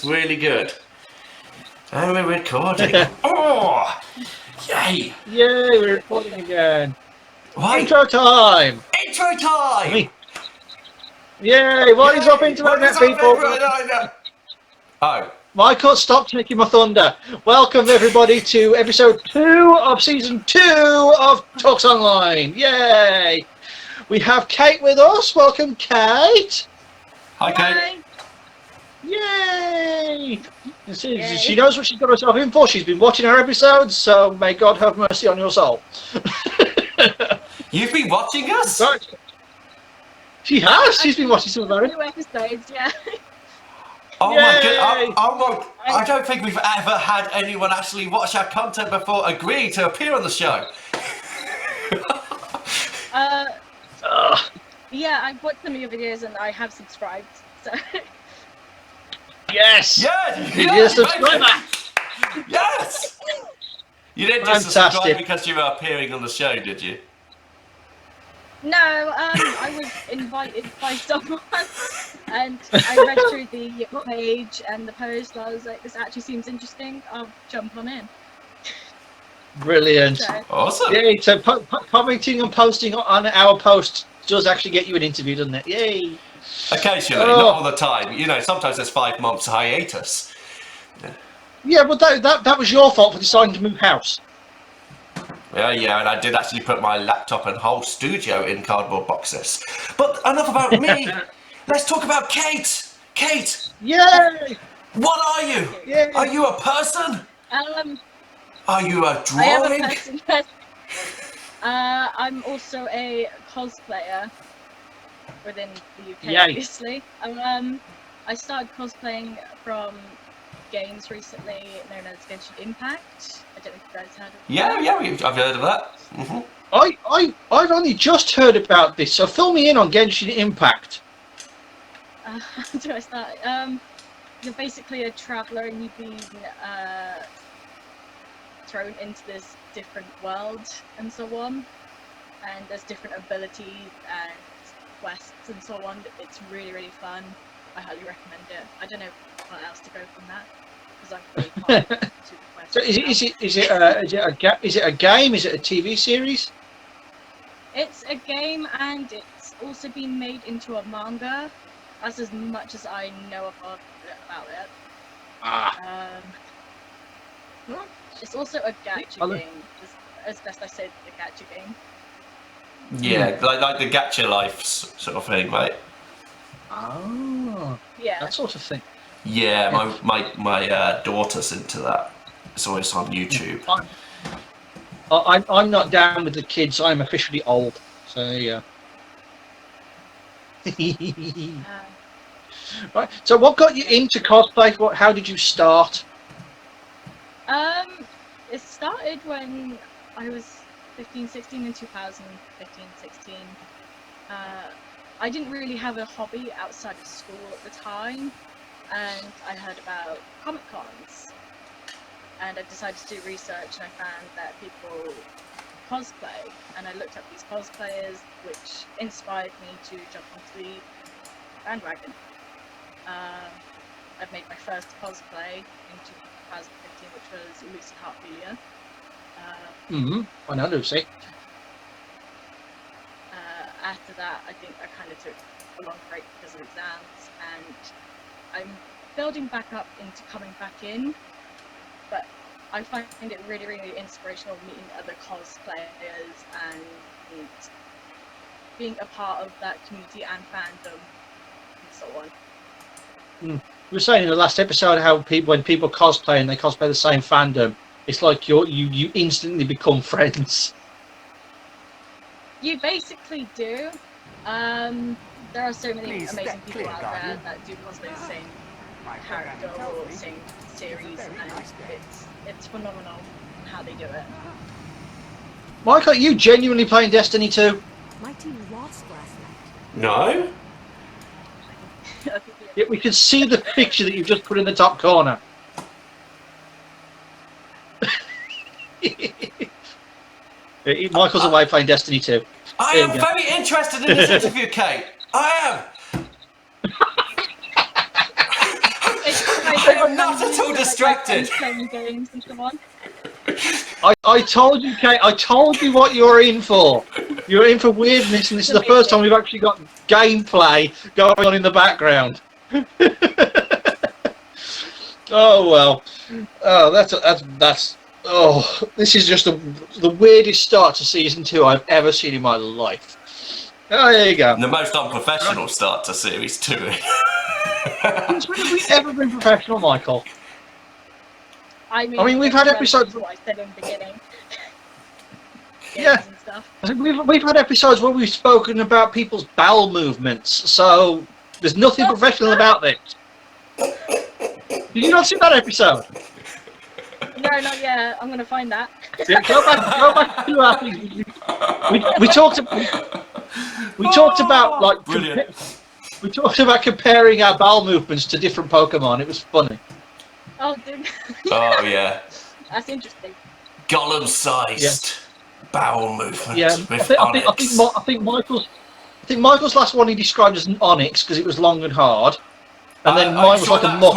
looks really good. And we're recording. Oh! Yay! Yay, we're recording again. Right. Intro time! Intro time! Yay, what is up, internet people? Oh. Michael, stop taking my thunder. Welcome, everybody, to episode 2 of season 2 of Talks Online. Yay! We have Kate with us. Welcome, Kate. Hi, Kate. Yay! She knows what she's got herself in for. She's been watching our episodes, so may God have mercy on your soul. You've been watching us? She has. She's been watching some of our episodes, yeah. Oh my god! I don't think we've ever had anyone actually watch our content before agree to appear on the show. Yeah, I've watched some of your videos and I have subscribed. So. Yes. Yes. Yes. You didn't just subscribe because you were appearing on the show, did you? No, I was invited by someone, and I read through the page and the post, and I was like, this actually seems interesting, I'll jump on in. Brilliant. So. Awesome. Yay, so commenting and posting on our post does actually get you an interview, doesn't it? Yay. Occasionally, not all the time. You know, sometimes there's 5 months hiatus. Yeah, but that was your fault for deciding to move house. Yeah, and I did actually put my laptop and whole studio in cardboard boxes. But enough about me. Let's talk about Kate. Kate. Yay! What are you? Yay. Are you a person? Are you a drawing? I am a person. I'm also a cosplayer within the UK, obviously. I started cosplaying from games recently known as Genshin Impact. I don't know if you guys heard of it. Yeah, I've heard of that. Mm-hmm. I've only just heard about this, so fill me in on Genshin Impact. How do I start? You're basically a traveller and you've been thrown into this different world and so on. And there's different abilities and quests and so on. It's really, really fun. I highly recommend it. I don't know what else to go from that because I'm really far to the quest. So is it a game? Is it a TV series? It's a game and it's also been made into a manga. That's as much as I know about it. It's also a gacha game. As best I said, a gacha game. Yeah, like the gacha life sort of thing, right? Oh, yeah, that sort of thing. Yeah, my daughter's into that. It's always on YouTube. I'm not down with the kids. I'm officially old. So yeah. Right. So what got you into cosplay? How did you start? It started when I was 15, 16 in 2015, 16. I didn't really have a hobby outside of school at the time, and I heard about Comic Cons, and I decided to do research, and I found that people cosplay, and I looked up these cosplayers, which inspired me to jump onto the bandwagon. I've made my first cosplay in 2015, which was Lucy Hartfilia. I know Lucy. After that, I think I kind of took a long break because of exams, and I'm building back up into coming back in, but I find it really, really inspirational meeting other cosplayers and being a part of that community and fandom and so on. We were saying in the last episode how when people cosplay and they cosplay the same fandom, it's like you instantly become friends. You basically do. There are so many amazing people out there that do cosplay the same character or same series, and it's phenomenal how they do it. Michael, are you genuinely playing Destiny 2? My team lost last night. No? Yeah, we can see the picture that you've just put in the top corner. Michael's away playing Destiny 2. I am very interested in this interview, Kate. I am. I am not at all distracted. Playing games and so on. I told you, Kate. I told you what you're in for. You're in for weirdness, and this is the first time we've actually got gameplay going on in the background. Oh well. Oh, that's. Oh, this is just the weirdest start to season 2 I've ever seen in my life. Oh, there you go. The most unprofessional start to series 2. Since when have we ever been professional, Michael? I mean, we've had episodes. What I said in the beginning. Yeah. And stuff. I think we've had episodes where we've spoken about people's bowel movements, so there's nothing professional about this. Did you not see that episode? No, not yet. I'm gonna find that. Yeah, go back to our thing. We talked about like Brilliant. we talked about comparing our bowel movements to different Pokemon. It was funny. Oh, dude. Oh yeah. That's interesting. Golem-sized bowel movement Yeah, with I Onyx. think Michael's last one he described as an Onyx because it was long and hard, and then mine was sure like a that mock.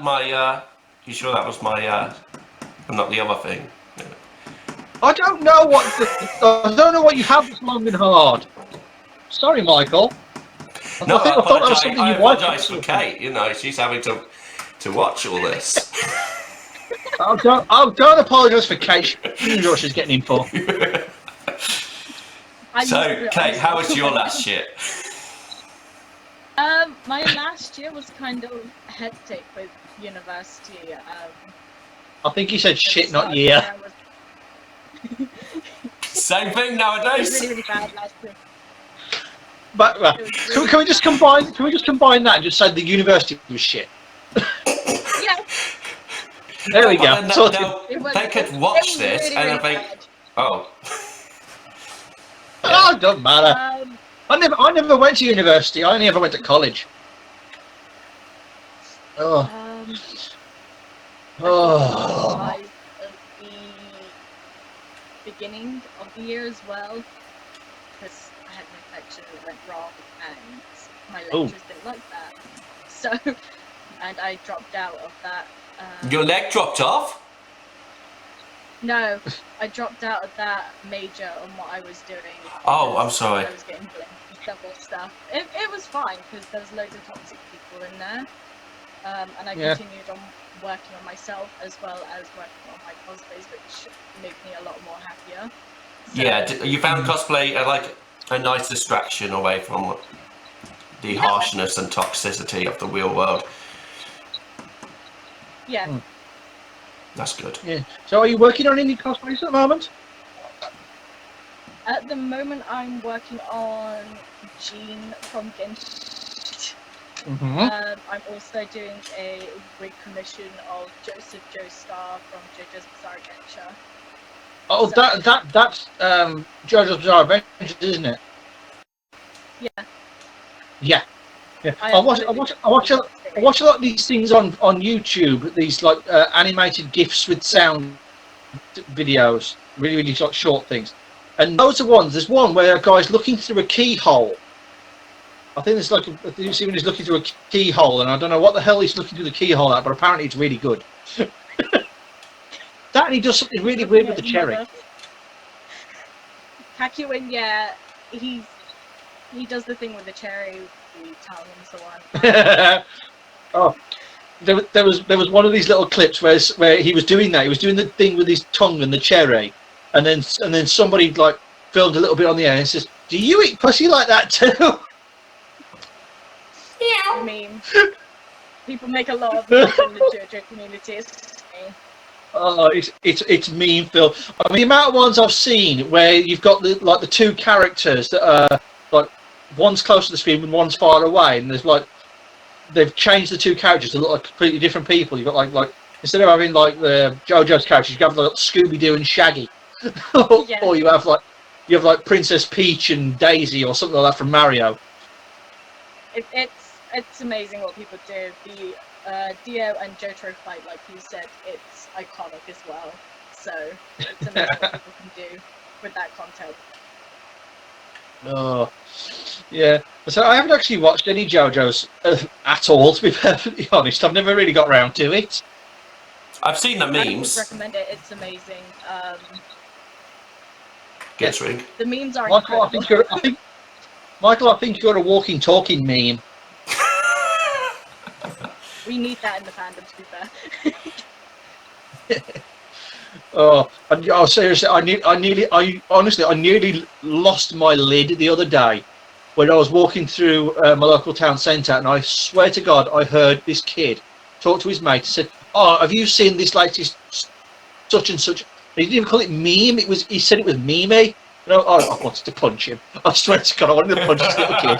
my you sure that was my and not the other thing? I don't know what you have that's long and hard. Sorry, Michael. No, I thought that was something I you wanted. apologise for Kate. You know, she's having to watch all this. Don't apologise for Kate. She knows what she's getting in for. So, Kate, how was your last shit? My last year was kind of hectic with university. I think you said shit, not year. Same thing It was nowadays. really, really bad last year. But can we just combine? Can we just combine that and just say the university was shit? Yeah. There we go. But then Sorted. they could watch it was this really, and really think, bad. oh. Oh, it doesn't matter. I never went to university. I only ever went to college. Oh. Oh. At the beginning of the year as well, because I had an infection that went wrong and my lecturers didn't like that. So, and I dropped out of that. Your leg dropped off? No, I dropped out of that major on what I was doing. Oh, I'm because sorry. I was getting blamed for several stuff. It was fine because there was loads of toxic people in there. And I continued on working on myself as well as working on my cosplays, which made me a lot more happier. So, Yeah, you found cosplay like a nice distraction away from the harshness and toxicity of the real world. Yeah. That's good. Yeah. So, are you working on any cosplays at the moment? At the moment, I'm working on Jean from Genshin. I'm also doing a wig commission of Joseph Joestar from JoJo's Bizarre Adventure. Oh, So- that's JoJo's Bizarre Adventures, isn't it? Yeah. Yeah. Yeah. I watch a lot of these things on YouTube. These like animated GIFs with sound videos, really like short things. And those are ones. There's one where a guy's looking through a keyhole. I think it's like you see when he's looking through a keyhole, and I don't know what the hell he's looking through the keyhole at, but apparently it's really good. That and he does something really weird with the cherry. Kakuin, yeah, he does the thing with the cherry, the tongue and so on. Oh, there was one of these little clips where he was doing that. He was doing the thing with his tongue and the cherry, and then somebody like filmed a little bit on the air and says, "Do you eat pussy like that too?" I mean, people make a lot of this in the JoJo community. It's just me. Oh, it's meme film. I mean, the amount of ones I've seen where you've got the two characters that are like one's close to the screen and one's far away, and there's like they've changed the two characters to look like completely different people. You've got like instead of having like the JoJo's characters, you have like Scooby Doo and Shaggy, Yeah. or you have like Princess Peach and Daisy or something like that from Mario. It's amazing what people do. The Dio and Jotaro fight, like you said, it's iconic as well. So it's amazing what people can do with that content. Oh, yeah. So I haven't actually watched any JoJo's at all, to be perfectly honest. I've never really got round to it. I've seen the I would memes. recommend it. It's amazing. Gets ring. The memes are Michael, incredible. Michael, I think you're a walking, talking meme. We need that in the fandom, to be fair. Oh, seriously, I nearly lost my lid the other day when I was walking through my local town centre, and I swear to God, I heard this kid talk to his mate. He said, "Oh, have you seen this latest such and such?" He didn't even call it meme. He said it was meme. And I wanted to punch him. I swear to God, I wanted to punch this little kid.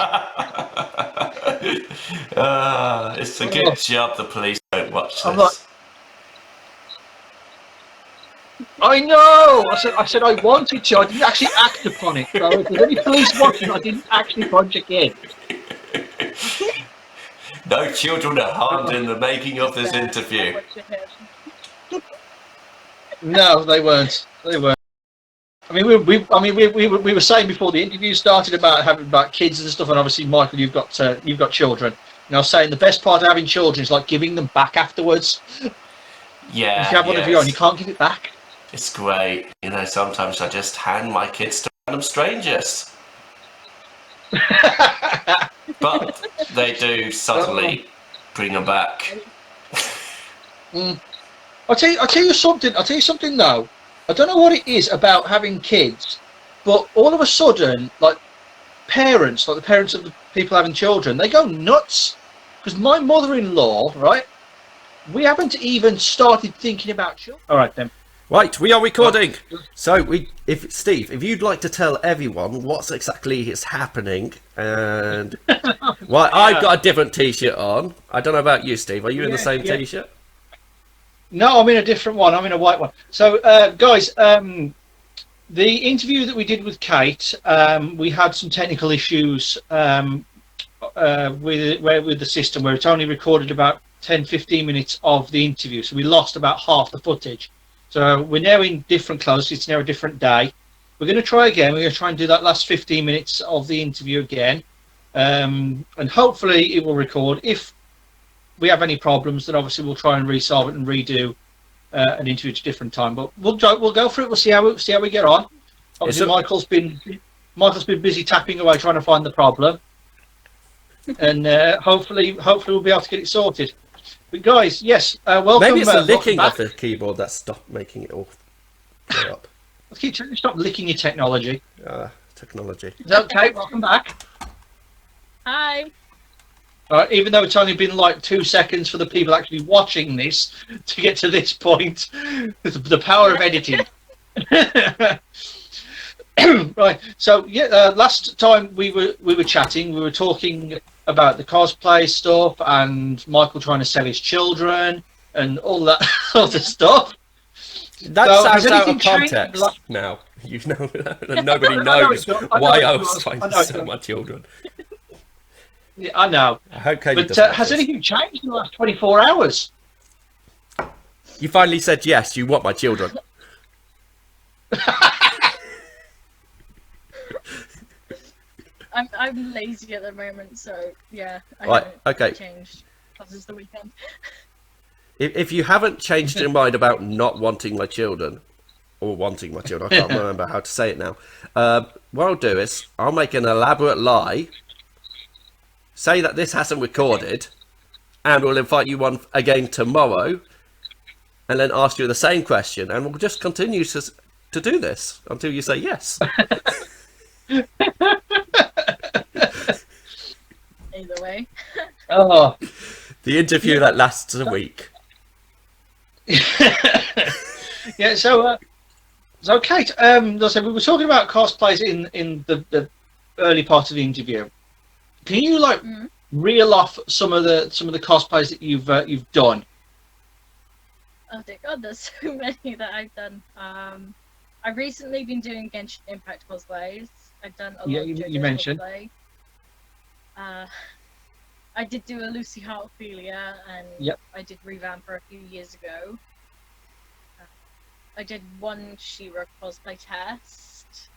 It's a good job the police don't watch I'm this. I know. I said I wanted to. I didn't actually act upon it. So if there's any police watching, I didn't actually punch a kid. No children are harmed in the making of this interview. No, they weren't. They weren't. I mean, we were saying before the interview started about kids and stuff, and obviously, Michael, you've got children. And I was saying the best part of having children is like giving them back afterwards. Yeah, if you have one of your own, you can't give it back. It's great. You know, sometimes I just hand my kids to random strangers. But they do subtly bring them back. I'll tell you something though. I don't know what it is about having kids, but all of a sudden, like the parents of the people having children, they go nuts. Because my mother-in-law, right? We haven't even started thinking about children. All right then. Right, we are recording. So, Steve, if you'd like to tell everyone what's exactly is happening, and well, I've got a different T-shirt on. I don't know about you, Steve. Are you in the same T-shirt? No, I'm in a different one. I'm in a white one. So, guys, the interview that we did with Kate, we had some technical issues with the system where it only recorded about 10-15 minutes of the interview. So we lost about half the footage. So we're now in different clothes. It's now a different day. We're going to try again. We're going to try and do that last 15 minutes of the interview again. And hopefully it will record. If we have any problems, then obviously we'll try and resolve it and redo an interview at a different time. But we'll go for it. We'll see how we get on. Obviously, Michael's been busy tapping away trying to find the problem, and hopefully we'll be able to get it sorted. But guys, yes, welcome. Maybe it's the licking of the keyboard that stopped making it all go up. Let's keep trying to stop licking your technology. Technology. Is that okay? Welcome back. Hi. Even though it's only been like 2 seconds for the people actually watching this to get to this point, the power of editing. Right. So yeah, last time we were chatting, we were talking about the cosplay stuff and Michael trying to sell his children and all that sort of stuff. That sounds out of context now. You know, nobody knows why I was trying to sell my children. Yeah, I know. I hope Katie but has anything changed in the last 24 hours? You finally said yes. You want my children. I'm lazy at the moment, so yeah. Right, okay. Changed. This is the weekend. If you haven't changed your mind about not wanting my children, or wanting my children, I can't remember how to say it now. What I'll do is I'll make an elaborate lie, say that this hasn't recorded, and we'll invite you on again tomorrow, and then ask you the same question, and we'll just continue to do this until you say yes. Either way. Oh. The interview that lasts a week. Yeah, so Kate, so we were talking about cosplays in the early part of the interview. Can you reel off some of the cosplays that you've done? Oh dear God, there's so many that I've done. I've recently been doing Genshin Impact cosplays. I've done a lot of you mentioned. cosplay. I did do a Lucy Heart Ophelia, and I did revamp her a few years ago. I did one She-Ra cosplay test.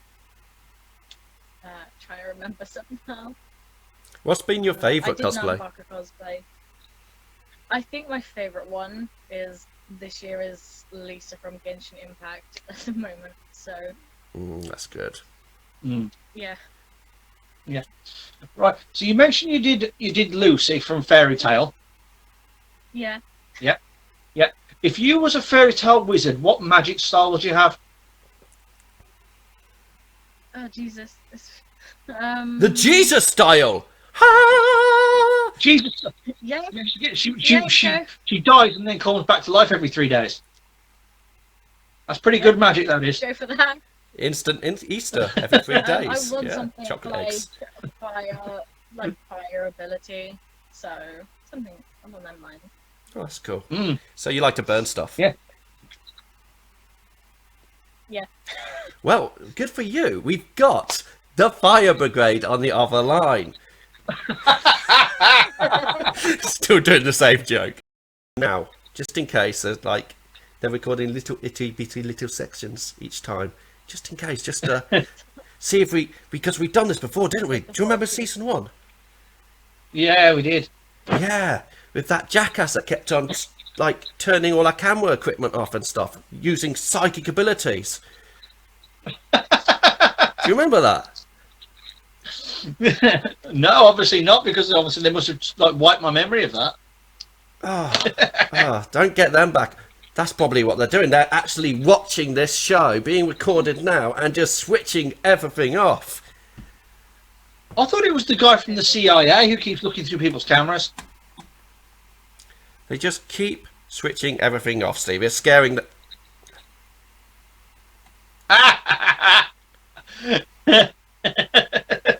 Trying to remember something now. What's been your favourite I did cosplay? know Baka cosplay. I think my favourite one is this year is Lisa from Genshin Impact at the moment. So That's good. yeah. Right. So you mentioned you did Lucy from Fairy Tale. Yeah. Yeah. If you was a fairy tale wizard, what magic style would you have? Oh Jesus. The Jesus style. Ha! Jesus. Yeah. She dies and then comes back to life every 3 days. That's pretty good magic, that is. Go for that. Instant Easter every 3 days. I want Yeah, something chocolate like eggs. fire ability. So something along that line. Oh, that's cool. Mm. So you like to burn stuff? Yeah. Yeah. Well, good for you. We've got the fire brigade on the other line. Still doing the same joke. Now, just in case, there's like they're recording little itty bitty little sections each time. Just in case, just to see if because we've done this before, didn't we? Do you remember season 1? Yeah, we did. Yeah, with that jackass that kept on like turning all our camera equipment off and stuff, using psychic abilities. Do you remember that? No, obviously not, because obviously they must have like wiped my memory of that. Don't get them back. That's probably what they're doing. They're actually watching this show being recorded now and just switching everything off. I thought it was the guy from the CIA who keeps looking through people's cameras. They just keep switching everything off, Steve. It's scaring the...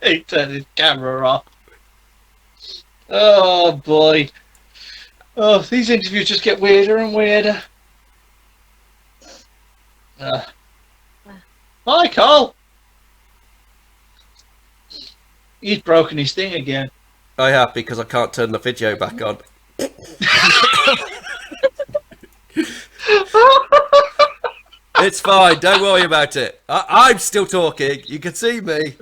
He turned his camera off. Oh boy. Oh, these interviews just get weirder and weirder. Hi, Carl. He's broken his thing again. I have, because I can't turn the video back on. It's fine. Don't worry about it. I'm still talking. You can see me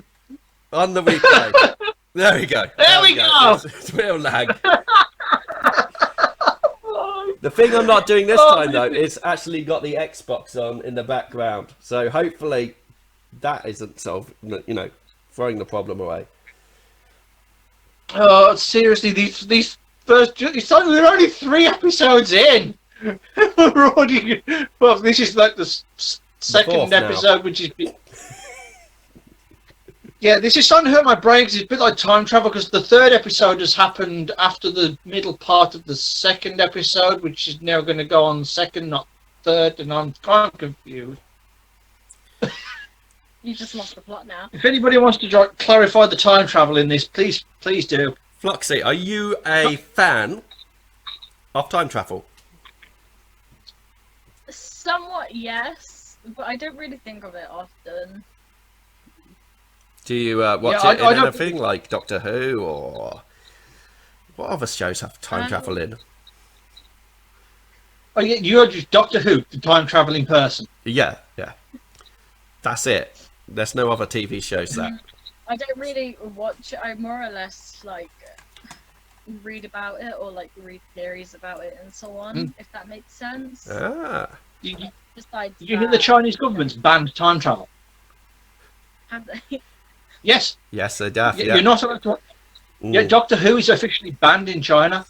on the replay. There we go. There we go. It's real lag. The thing I'm not doing this time, though, is actually got the Xbox on in the background. So hopefully that isn't throwing the problem away. Oh, seriously, these first... We're only 3 episodes in. We're already... Well, this is like the second episode, which is... Yeah, this is starting to hurt my brain because it's a bit like time travel, because the 3rd episode has happened after the middle part of the 2nd episode, which is now going to go on 2nd, not 3rd, and I'm kind of confused. You just lost the plot now. If anybody wants to clarify the time travel in this, please do. Floxy, are you a fan of time travel? Somewhat, yes, but I don't really think of it often. Do you watch it in anything like Doctor Who, or what other shows have time travel in? Oh, yeah, you're just Doctor Who, the time traveling person. Yeah. That's it. There's no other TV shows that. I don't really watch it. I more or less like read about it or like read theories about it and so on, if that makes sense. Besides Did you hear the Chinese government's banned time travel? Have they? Yes. Yes, they do. Yeah. You're not allowed to. Yeah, Doctor Who is officially banned in China.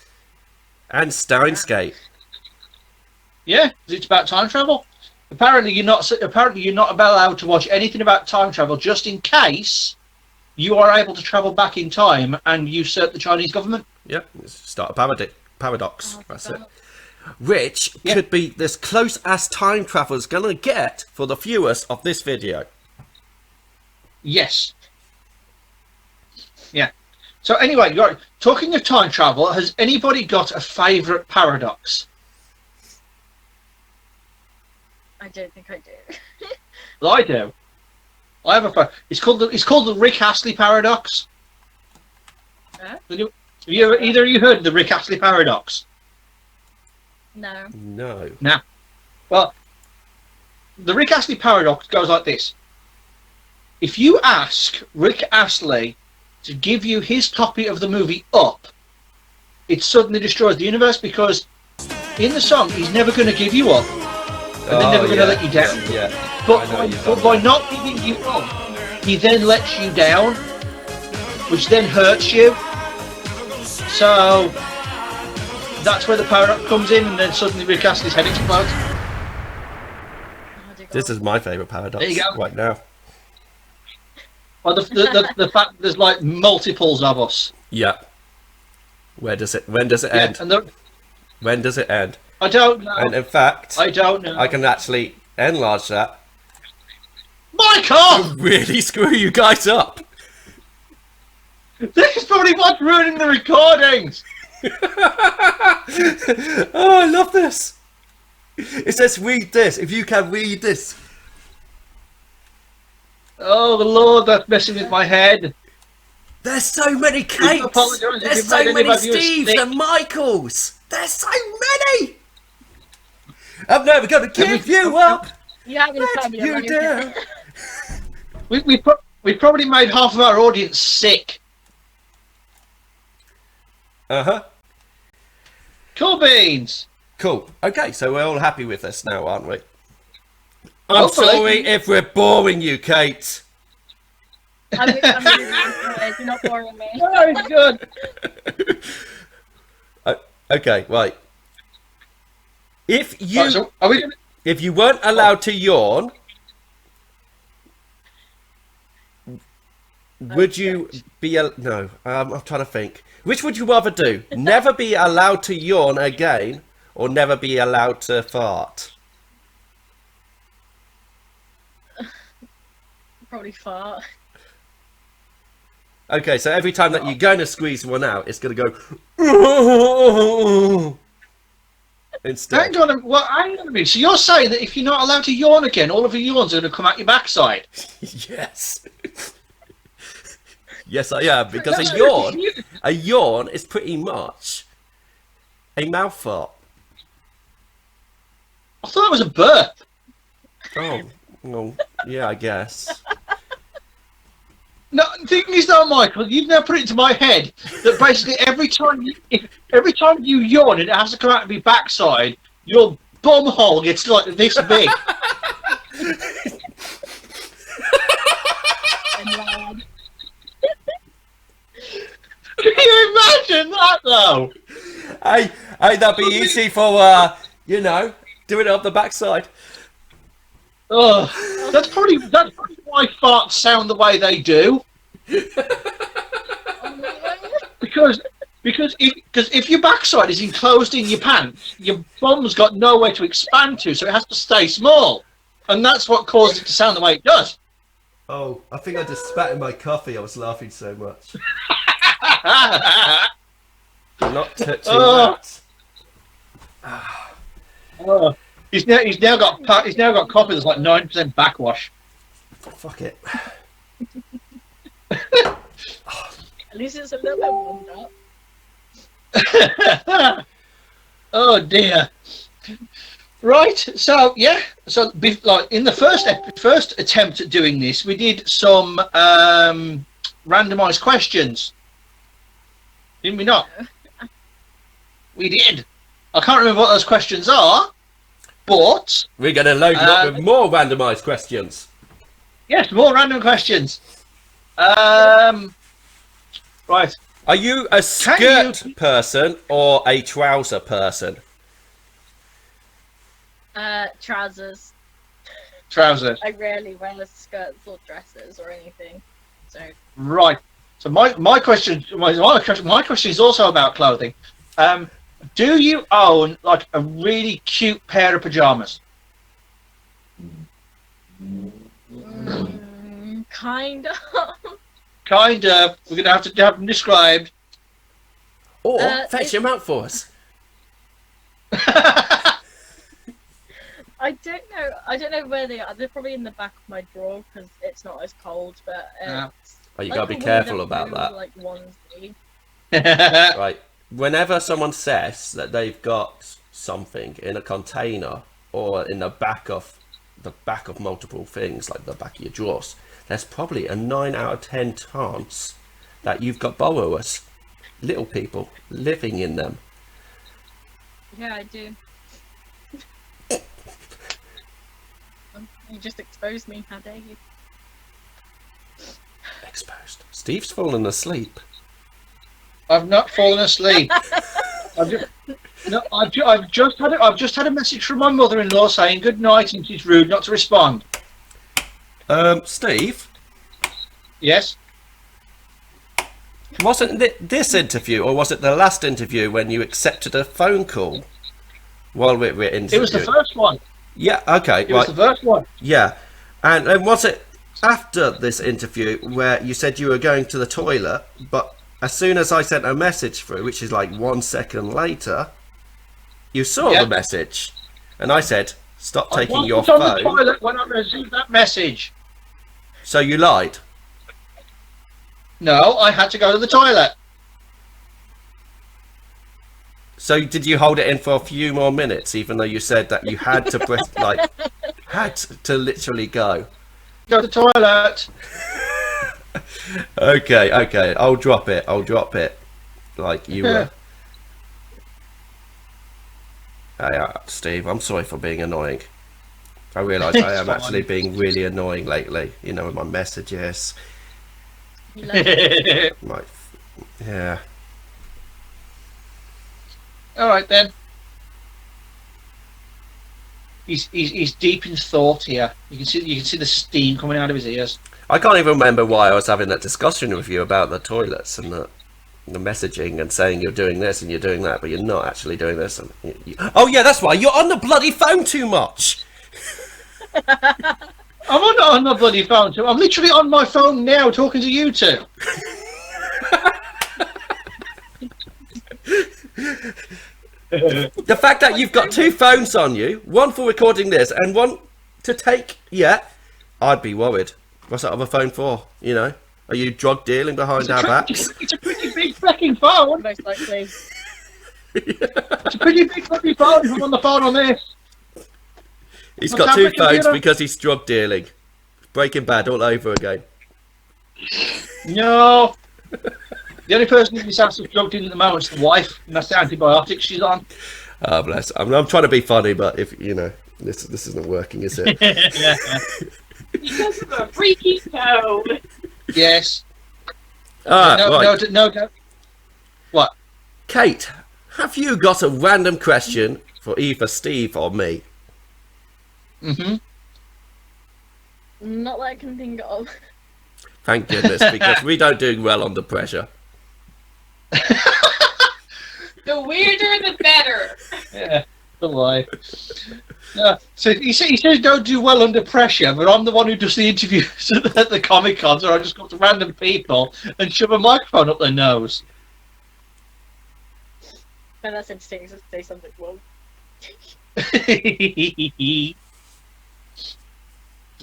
And Steins;Gate. Yeah, it's about time travel. Apparently, you're not allowed to watch anything about time travel, just in case you are able to travel back in time and usurp the Chinese government. Yep, start a paradox. Oh, That's it. Which could be as close as time travel is going to get for the viewers of this video. Yes. Yeah. So anyway, talking of time travel, has anybody got a favourite paradox? I don't think I do. Well, I do. I have a. It's called the Rick Astley paradox. Have either of you heard of the Rick Astley paradox? No. No. Nah. Well, the Rick Astley paradox goes like this. if you ask Rick Astley to give you his copy of the movie Up, it suddenly destroys the universe, because in the song he's never going to give you up, and they're never going to let you down. Yeah. But by not giving you up, he then lets you down, which then hurts you. So that's where the paradox comes in, and then suddenly Rick Astley's head explodes. This is my favourite paradox There you go. right now. Or the fact that there's like multiples of us. Yeah. When does it end? And When does it end? I don't know. And in fact, I don't know. I can actually enlarge that. Michael! Really screw you guys up. This is probably what's ruining the recordings! Oh, I love this. It says read this. If you can read this. Oh, Lord, that's messing with my head. There's so many Kates. apologise if There's you've so made many anybody a Steves stick. and Michaels. There's so many. I'm never going to give you up. You haven't Let told me you about down. it. We probably made half of our audience sick. Uh-huh. Cool beans. Cool. Okay, so we're all happy with this now, aren't we? I'm Hopefully. sorry if we're boring you, Kate. I'm really enjoying it. You're not boring me. Very good. Okay, right. If you Right, so are we gonna... if you weren't allowed to yawn, would you be no? I'm trying to think. Which would you rather do? Never be allowed to yawn again, or never be allowed to fart? Probably fart. Okay, so every time that you're going to squeeze one out, it's going to go instead. Hang on a minute. So you're saying that if you're not allowed to yawn again, all of your yawns are going to come out your backside? Yes. Yes, I am, because That's a yawn is pretty much a mouth fart. I thought it was a burp. Oh, well, yeah, I guess. No, the thing is though, Michael, you've now put it into my head that basically every time you yawn and it has to come out of your backside, your bum hole gets like this big. Can you imagine that though? Hey, that'd be easy for, doing it up the backside. Oh, that's probably why farts sound the way they do. Because if your backside is enclosed in your pants, your bum's got nowhere to expand to, so it has to stay small, and that's what causes it to sound the way it does. Oh, I think I just spat in my coffee. I was laughing so much. I'm not touching that. Oh, he's now got coffee that's like 9% backwash. Fuck it. At least it's a little bit warmed up. Oh dear. Right, so yeah, so like in the first attempt at doing this, we did some randomized questions, didn't we not? We did. I can't remember what those questions are, but We're going to load you up with more randomised questions. yes, more random questions. Right. Are you a skirt person or a trouser person? Trousers. Trousers. I rarely wear skirts or dresses or anything. So Right. So my question is also about clothing. Do you own like a really cute pair of pajamas? kind of. Kind of. We're gonna have to have them described. Or fetch them out for us. I don't know where they are. They're probably in the back of my drawer because it's not as cold. But Yeah. Oh, you like got to be a careful blue, about that. Like onesie. Right. Whenever someone says that they've got something in a container or in the back of multiple things, like the back of your drawers, there's probably a 9 out of 10 chance that you've got borrowers, little people, living in them. Yeah, I do. You just exposed me. How dare you? Exposed. Steve's fallen asleep. I've not fallen asleep. I've just had a message from my mother-in-law saying good night, and she's rude not to respond. Steve, Yes. wasn't this interview, or was it the last interview when you accepted a phone call while we were interviewing? It was the first one. Yeah, okay, It was the first one. Yeah, and was it after this interview where you said you were going to the toilet, but as soon as I sent a message through, which is like 1 second later, you saw Yeah. the message, and I said, stop taking I your wasn't on the phone. toilet when I received that message. So you lied. No, I had to go to the toilet. So did you hold it in for a few more minutes, even though you said that you had to press, had to literally go? Go to the toilet. Okay, I'll drop it. Like you were. Steve, I'm sorry for being annoying. I realise I am actually being really annoying lately, you know, with my messages. You love it. Yeah. All right then. He's deep in thought here. You can see the steam coming out of his ears. I can't even remember why I was having that discussion with you about the toilets and the messaging and saying you're doing this and you're doing that, but you're not actually doing this. And oh yeah, that's why you're on the bloody phone too much. I'm not on the bloody phone. I'm literally on my phone now talking to you two. The fact that you've got two phones on you, one for recording this and one to take, I'd be worried. What's that other phone for? You know, are you drug dealing behind our backs? It's a pretty big fucking phone. Most likely. It's a pretty big fucking phone. I'm on the phone on this. He's What's got two happening, phones computer? because he's drug dealing. Breaking Bad all over again. No. The only person in this house that's drugged in at the moment is the wife, and that's the antibiotics she's on. Oh, bless. I'm trying to be funny, but if you know, this isn't working, is it? Yeah. Because of a freaky toe. Yes. Right. No. What? Kate, have you got a random question for either Steve or me? Mm-hmm. Not that I can think of. Thank goodness, because we don't do well under pressure. The weirder, the better. Yeah. The lie. So he says don't do well under pressure, but I'm the one who does the interviews at the Comic Cons, or I just go to random people and shove a microphone up their nose. And that's interesting to say something wrong.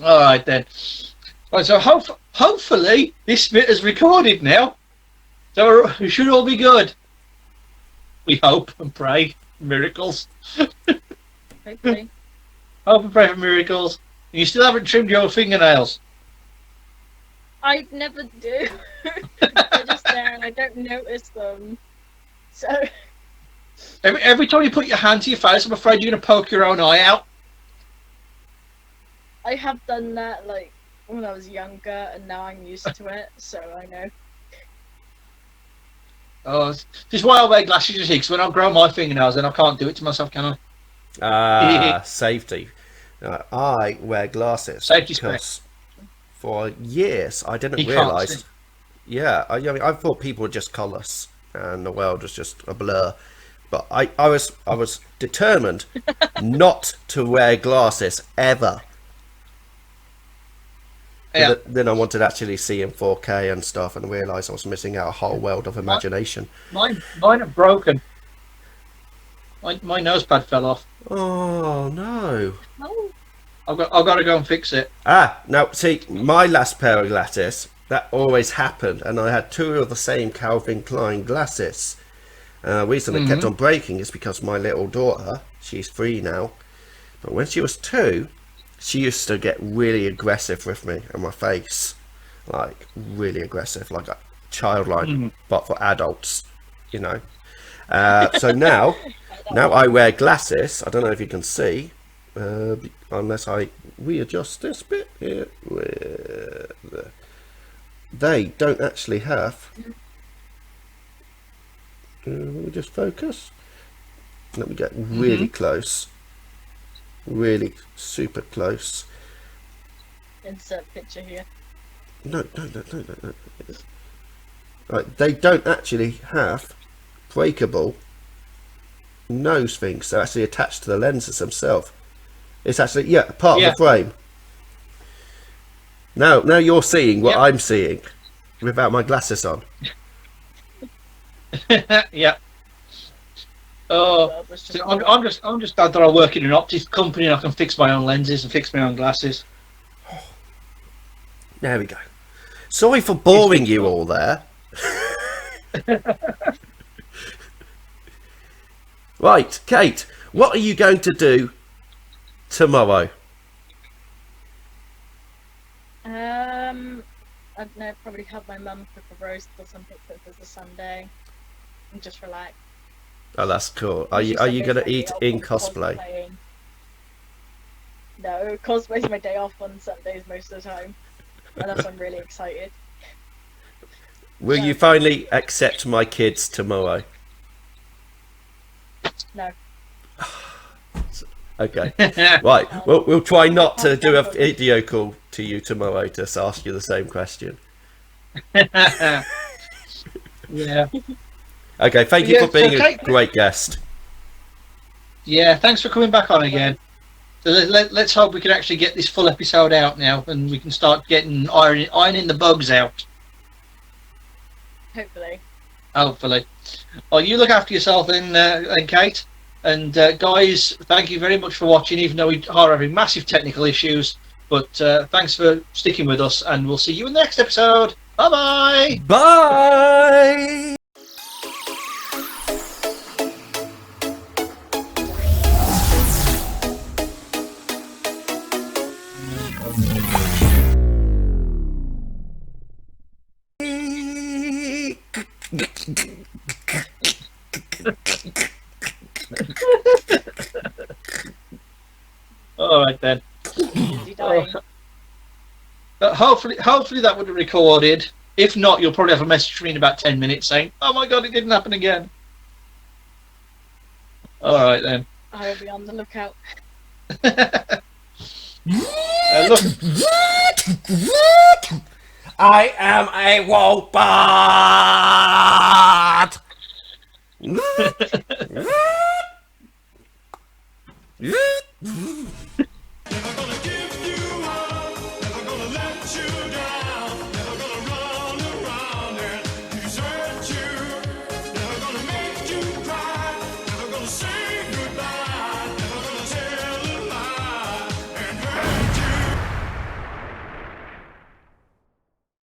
All right then. Right, so hopefully this bit is recorded now, so it should all be good. We hope and pray miracles. Hopefully. Hope and pray for miracles. And you still haven't trimmed your fingernails. I never do. They're just there and I don't notice them. So Every time you put your hand to your face, I'm afraid you're going to poke your own eye out. I have done that like when I was younger and now I'm used to it, so I know. Oh, this is why I wear glasses, you see, because when I grow my fingernails, then I can't do it to myself, can I? Safety. I wear glasses. Safety because for years I didn't He can't realise. see. Yeah, I mean, I thought people were just colours and the world was just a blur. But I was determined not to wear glasses ever. Yeah. But then I wanted to actually see in 4K and stuff and realised I was missing out a whole world of imagination. Mine are broken. My nose pad fell off. Oh no. Oh, I've got to go and fix it. Now see, my last pair of glasses, that always happened, and I had two of the same Calvin Klein glasses. The reason it kept on breaking is because my little daughter, she's 3 now, but when she was 2, she used to get really aggressive with me and my face, like really aggressive, like a childlike, but for adults, you know. So now I wear glasses. I don't know if you can see, unless I readjust this bit here. They don't actually have. Let me just focus. Let me get really close. Really super close. Insert picture here. No. Right, they don't actually have breakable nose things. They're actually attached to the lenses themselves. It's actually part of the frame. Now you're seeing what I'm seeing without my glasses on. Yeah. Oh, so I'm just glad that I work in an optics company and I can fix my own lenses and fix my own glasses. There we go. Sorry for boring you all there. Right, Kate, what are you going to do tomorrow? I don't know, probably help my mum cook a roast or something for the Sunday and just relax. Oh, that's cool. Are you going to eat in cosplay? No, cosplay's my day off on Sundays most of the time, unless I'm really excited. Will you finally accept my kids tomorrow? No. Okay. Right. We'll try not to do a video call to you tomorrow to ask you the same question. Yeah. Okay. Thank you for being a great guest. Yeah. Thanks for coming back on again. So let's hope we can actually get this full episode out now, and we can start getting ironing the bugs out. Hopefully. Well, you look after yourself then, Kate. And guys, thank you very much for watching, even though we are having massive technical issues. But thanks for sticking with us, and we'll see you in the next episode. Bye-bye. Bye. All right then. Hopefully that would have recorded. If not, you'll probably have a message from me in about 10 minutes saying, "Oh my god, it didn't happen again." All right then. I'll be on the lookout. Look. I am a robot.